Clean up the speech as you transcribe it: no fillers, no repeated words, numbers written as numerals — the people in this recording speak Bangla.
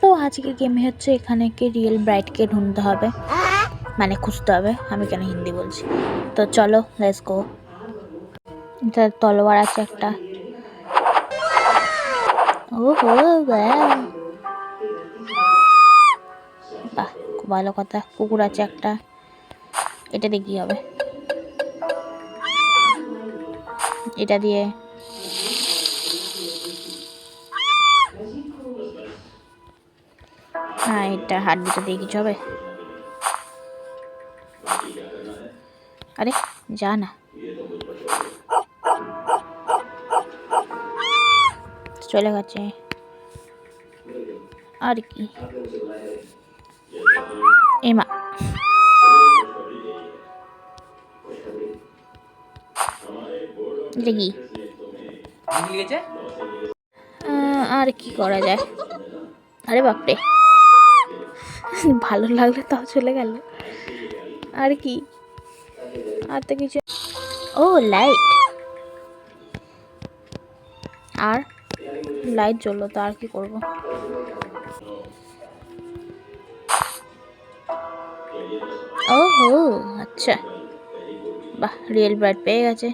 তো আজকের গেমে হচ্ছে এখানে কি রিয়েল ব্রাইডকে ঢুঁড়তে হবে, মানে খুঁজতে হবে। আমি কেন হিন্দি বলছি। তো চলো লেটস গো। এটা তলোয়ার আছে একটা। ওহো বাহ, খুব ভালো কথা। কুকুর আছে একটা। এটা দিয়ে কি হবে? এটা দিয়ে হ্যাঁ, এটা হাড্ডিটা দিয়ে কিছু হবে? আরে যা না, চলে গেছে। আর কি এমা, এটা কি? আর কি করা যায়? আরে বাপরে, ভালো লাগলো তাও চলে গেল। আর কি? আর তো কিছু। ও লাইট, আর লাইট জ্বললো তো আর কি করব? ওহো আচ্ছা, বাহ, রিয়েল ব্রাইড পেয়ে গেছে।